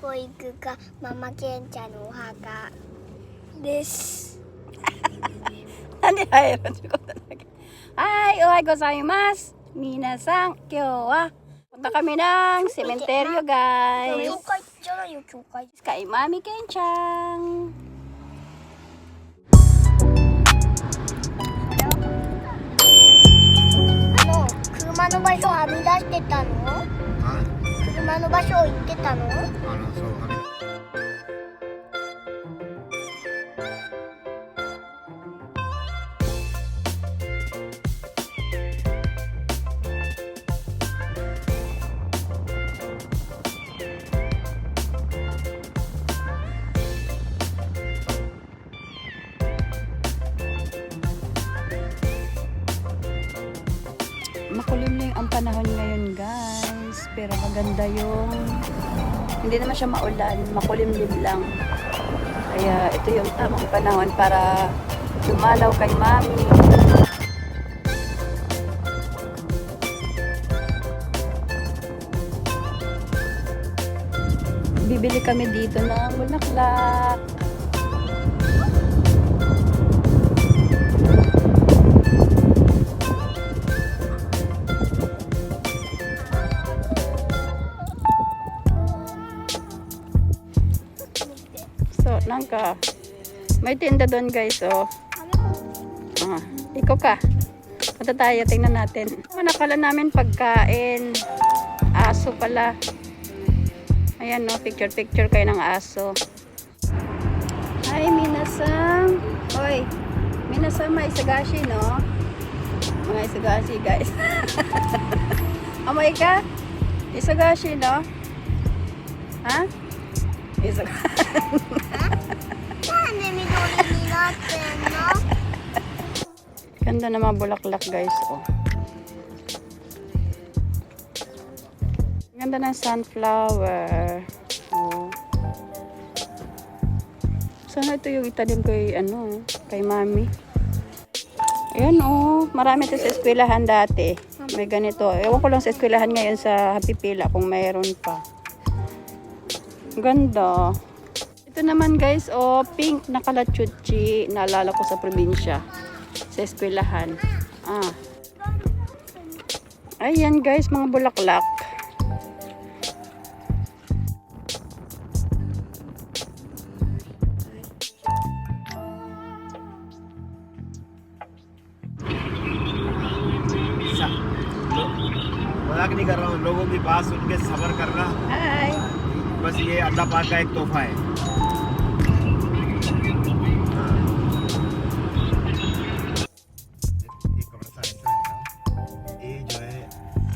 こ行くかママケンちゃんのお墓です。なんで入るってことだけ。はい、おはようございます。皆さん、今日はpunta kami ng sementeryo, guys. 教会じゃないよ、教会。Kay Mami Kenchang. 車の場所を編み出してたの？あ車の場所を言ってたの？そう、Makulim lang ang panahon ngayon, guys. Pero maganda yung hindi naman siya maulan, makulimlim lang. Kaya ito yung tamang panahon para dumalaw kay Mami. Bibili kami dito ng bulaklak. So, nangka. May tinda doon, guys, oh. Ikaw ka. Punta tayo, tingnan natin. Nakala namin pagkain. Aso pala. Ayan, no, picture kayo ng aso. Hi, minasan. Hoy, minasan, may isagashi, no? Mga isagashi, guys. Amoy ka? Isagashi, no? Ha? Isagashi. なんで緑になってんの？ Ganda na mga bulaklak, guys, oh. Ganda ng sunflower. Oh. Sana ito yung itanim kay, kay Mami. Ayan, oh. Marami ito sa eskwelahan dati. May ganito. Ewan ko lang sa eskwelahan ngayon sa Happy Pila kung mayroon pa. Ganda. Ito naman, guys, oh, pink na kalachuchi. Naalala ko sa probinsya. Sa eskwelahan. Ayan, guys, mga bulaklak. मजाक नहीं कर रहा हूँ, लोगों की बात सुन के सब्र करना। Hi! बस ये अल्लाह पाक का एक तोहफा है। ये कब्रिस्तान ऐसा है ना, ये जो है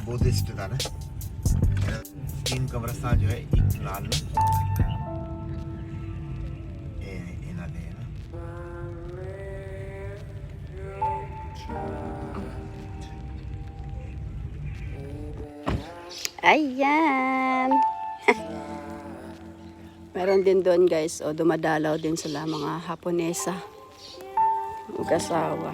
बुद्धिस्ट का ना, 3 कब्रिस्तान जो है एक लाल ना, ये ना दे ना। Ayan! Meron din doon, guys, o dumadalaw din sila mga Haponesa. Mag-asawa.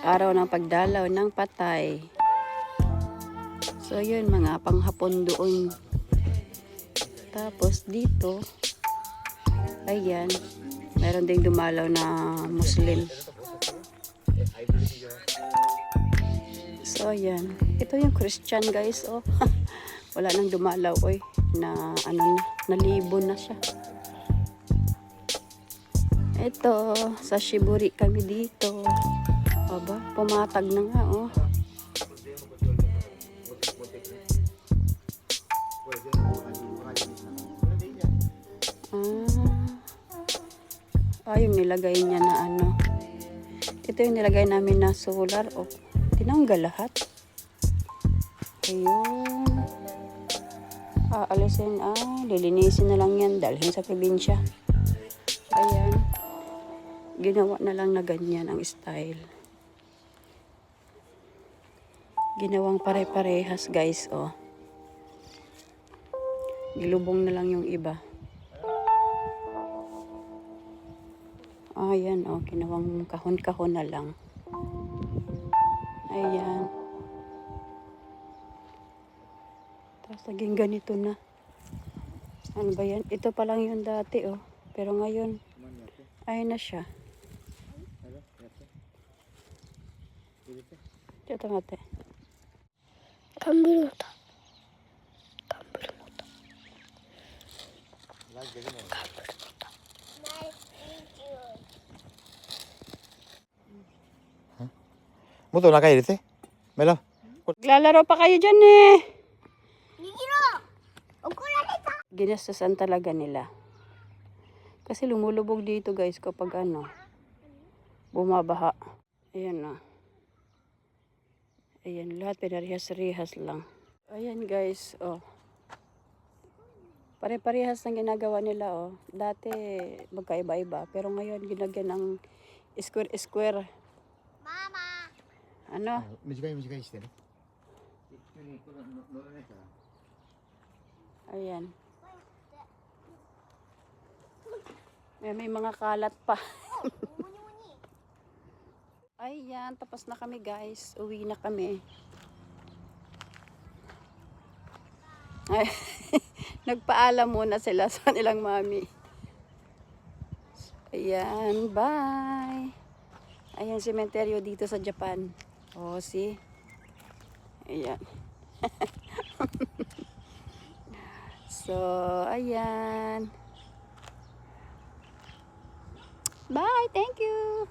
Araw ng pagdalaw ng patay. So, yun, mga panghapon doon. Tapos, dito, ayan, meron ding dumalaw na Muslim. So, ayan. Ito yung Christian, guys, oh. Wala nang dumalaw, oy. Nalibo na siya. Ito, sa Shiburi kami dito. Aba, pumatag na nga, oh. Yung nilagay niya na Ito yung nilagay namin na solar, oh. Tinanggal lahat. Ayun. Alisin, lilinisin na lang yan. Dalhin sa probinsya. Ayan. Ginawa na lang na ganyan ang style. Ginawang pare-parehas, guys, oh. Gilubong na lang yung iba. Ayan, oh. Ginawang kahon-kahon na lang. Ayan. Tapos naging ganito na. Ano ba yan? Ito pa lang yun dati, oh. Pero ngayon, ayun na siya. Ito mate. 頑張るのだ。頑張るのだ。 もっとお腹入れて。メロ。 Naglalaro pa kayo dyan eh. 逃げろ。怒られた。 Ginastasan talaga nila. Kasi lumulubog dito guys kapag ano, bumabaha. Ayan na. Ayan, lahat pinarihas-rihas lang. Ayan guys, oh. Pare-parehas ng ginagawa nila, oh. Dati magkaiba-iba, pero ngayon ginagyan ng square-square. ママ。 Ano? 短い短いしてね。 Ayan. May mga kalat pa. Ayan, tapos na kami guys. Uwi na kami. Ay, nagpaalam muna sila sa nilang mami. Ayan, bye. Ayan, sementeryo dito sa Japan. Oh, see? Ayan. So, ayan. Bye, thank you.